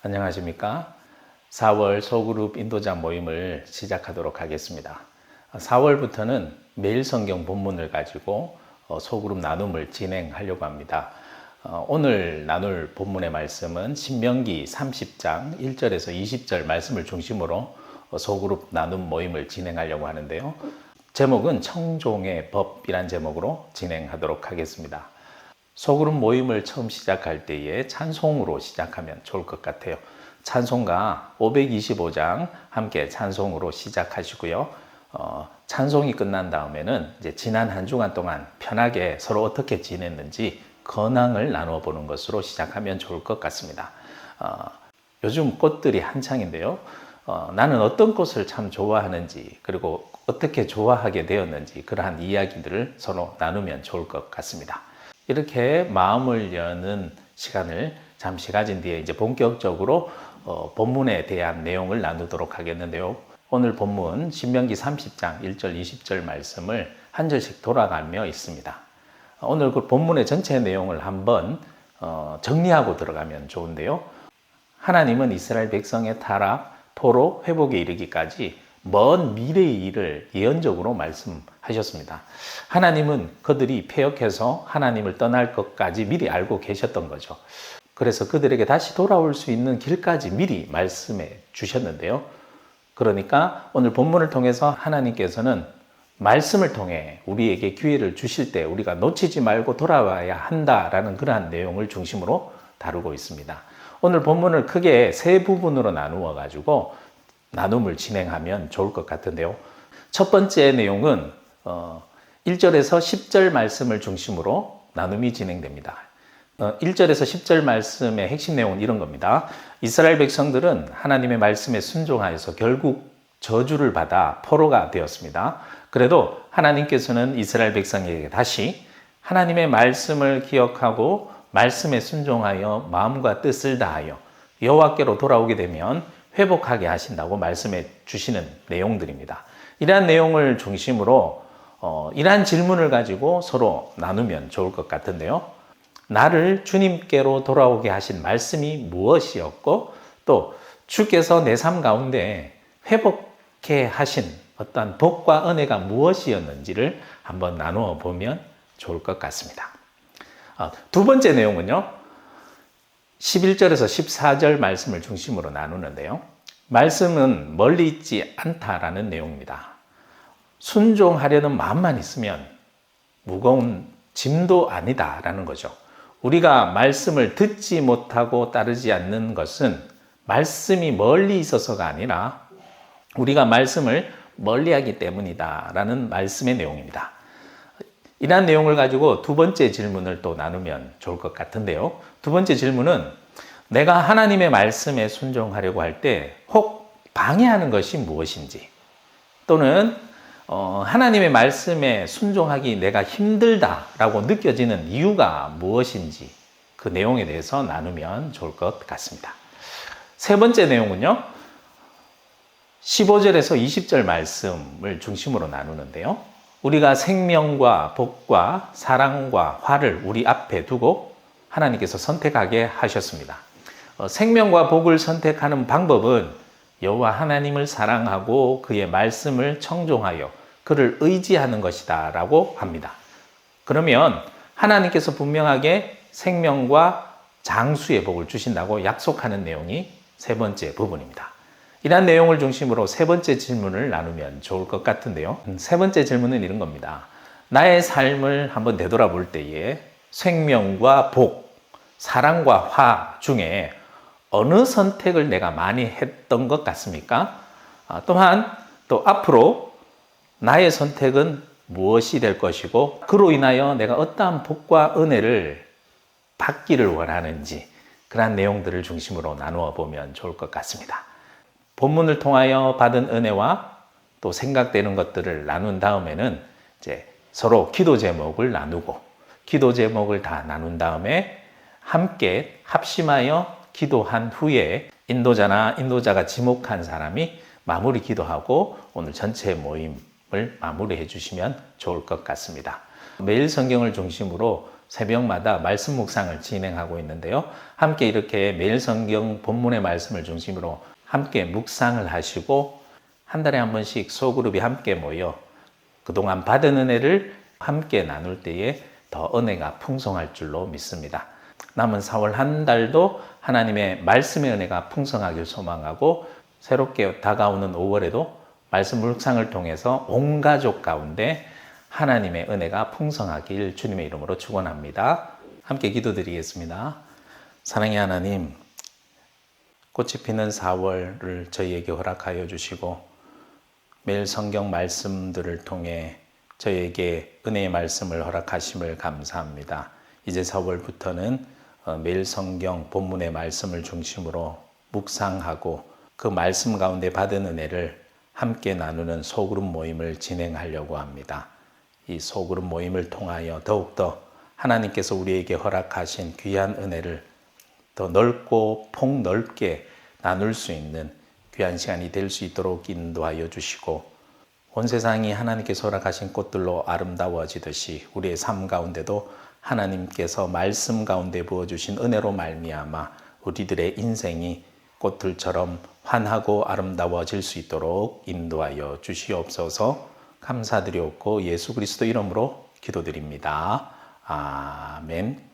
안녕하십니까? 4월 소그룹 인도자 모임을 시작하도록 하겠습니다. 4월부터는 매일 성경 본문을 가지고 소그룹 나눔을 진행하려고 합니다. 오늘 나눌 본문의 말씀은 신명기 30장 1절에서 20절 말씀을 중심으로 소그룹 나눔 모임을 진행하려고 하는데요. 제목은 청종의 법이란 제목으로 진행하도록 하겠습니다. 소그룹 모임을 처음 시작할 때에 찬송으로 시작하면 좋을 것 같아요. 찬송가 525장 함께 찬송으로 시작하시고요. 찬송이 끝난 다음에는 이제 지난 한 주간 동안 편하게 서로 어떻게 지냈는지 근황을 나누어 보는 것으로 시작하면 좋을 것 같습니다. 요즘 꽃들이 한창인데요. 나는 어떤 꽃을 참 좋아하는지, 그리고 어떻게 좋아하게 되었는지 그러한 이야기들을 서로 나누면 좋을 것 같습니다. 이렇게 마음을 여는 시간을 잠시 가진 뒤에 이제 본격적으로 본문에 대한 내용을 나누도록 하겠는데요. 오늘 본문 신명기 30장 1절 20절 말씀을 한 절씩 돌아가며 있습니다. 오늘 그 본문의 전체 내용을 한번 정리하고 들어가면 좋은데요. 하나님은 이스라엘 백성의 타락, 포로, 회복에 이르기까지 먼 미래의 일을 예언적으로 말씀하셨습니다. 하나님은 그들이 패역해서 하나님을 떠날 것까지 미리 알고 계셨던 거죠. 그래서 그들에게 다시 돌아올 수 있는 길까지 미리 말씀해 주셨는데요. 그러니까 오늘 본문을 통해서 하나님께서는 말씀을 통해 우리에게 기회를 주실 때 우리가 놓치지 말고 돌아와야 한다라는 그러한 내용을 중심으로 다루고 있습니다. 오늘 본문을 크게 세 부분으로 나누어 가지고 나눔을 진행하면 좋을 것 같은데요. 첫 번째 내용은 1절에서 10절 말씀을 중심으로 나눔이 진행됩니다. 1절에서 10절 말씀의 핵심 내용은 이런 겁니다. 이스라엘 백성들은 하나님의 말씀에 순종하여서 결국 저주를 받아 포로가 되었습니다. 그래도 하나님께서는 이스라엘 백성에게 다시 하나님의 말씀을 기억하고 말씀에 순종하여 마음과 뜻을 다하여 여호와께로 돌아오게 되면 회복하게 하신다고 말씀해 주시는 내용들입니다. 이러한 내용을 중심으로 이러한 질문을 가지고 서로 나누면 좋을 것 같은데요. 나를 주님께로 돌아오게 하신 말씀이 무엇이었고, 또 주께서 내 삶 가운데 회복해 하신 어떠한 복과 은혜가 무엇이었는지를 한번 나누어 보면 좋을 것 같습니다. 두 번째 내용은요. 11절에서 14절 말씀을 중심으로 나누는데요. 말씀은 멀리 있지 않다라는 내용입니다. 순종하려는 마음만 있으면 무거운 짐도 아니다라는 거죠. 우리가 말씀을 듣지 못하고 따르지 않는 것은 말씀이 멀리 있어서가 아니라 우리가 말씀을 멀리하기 때문이다라는 말씀의 내용입니다. 이러한 내용을 가지고 두 번째 질문을 또 나누면 좋을 것 같은데요. 두 번째 질문은 내가 하나님의 말씀에 순종하려고 할 때 혹 방해하는 것이 무엇인지, 또는 하나님의 말씀에 순종하기 내가 힘들다라고 느껴지는 이유가 무엇인지 그 내용에 대해서 나누면 좋을 것 같습니다. 세 번째 내용은요. 15절에서 20절 말씀을 중심으로 나누는데요. 우리가 생명과 복과 사랑과 화를 우리 앞에 두고 하나님께서 선택하게 하셨습니다. 생명과 복을 선택하는 방법은 여호와 하나님을 사랑하고 그의 말씀을 청종하여 그를 의지하는 것이다 라고 합니다. 그러면 하나님께서 분명하게 생명과 장수의 복을 주신다고 약속하는 내용이 세 번째 부분입니다. 이러한 내용을 중심으로 세 번째 질문을 나누면 좋을 것 같은데요. 세 번째 질문은 이런 겁니다. 나의 삶을 한번 되돌아볼 때에 생명과 복, 사랑과 화 중에 어느 선택을 내가 많이 했던 것 같습니까? 또한 또 앞으로 나의 선택은 무엇이 될 것이고 그로 인하여 내가 어떠한 복과 은혜를 받기를 원하는지 그러한 내용들을 중심으로 나누어 보면 좋을 것 같습니다. 본문을 통하여 받은 은혜와 또 생각되는 것들을 나눈 다음에는 이제 서로 기도 제목을 나누고 기도 제목을 다 나눈 다음에 함께 합심하여 기도한 후에 인도자가 지목한 사람이 마무리 기도하고 오늘 전체 모임을 마무리해 주시면 좋을 것 같습니다. 매일 성경을 중심으로 새벽마다 말씀 묵상을 진행하고 있는데요. 함께 이렇게 매일 성경 본문의 말씀을 중심으로 함께 묵상을 하시고 한 달에 한 번씩 소그룹이 함께 모여 그동안 받은 은혜를 함께 나눌 때에 더 은혜가 풍성할 줄로 믿습니다. 남은 4월 한 달도 하나님의 말씀의 은혜가 풍성하길 소망하고 새롭게 다가오는 5월에도 말씀 묵상을 통해서 온 가족 가운데 하나님의 은혜가 풍성하길 주님의 이름으로 축원합니다. 함께 기도드리겠습니다. 사랑의 하나님, 꽃이 피는 4월을 저희에게 허락하여 주시고 매일 성경 말씀들을 통해 저희에게 은혜의 말씀을 허락하심을 감사합니다. 이제 4월부터는 매일 성경 본문의 말씀을 중심으로 묵상하고 그 말씀 가운데 받은 은혜를 함께 나누는 소그룹 모임을 진행하려고 합니다. 이 소그룹 모임을 통하여 더욱더 하나님께서 우리에게 허락하신 귀한 은혜를 더 넓고 폭넓게 나눌 수 있는 귀한 시간이 될 수 있도록 인도하여 주시고 온 세상이 하나님께서 허락하신 꽃들로 아름다워지듯이 우리의 삶 가운데도 하나님께서 말씀 가운데 부어주신 은혜로 말미암아 우리들의 인생이 꽃들처럼 환하고 아름다워질 수 있도록 인도하여 주시옵소서. 감사드리옵고 예수 그리스도 이름으로 기도드립니다. 아멘.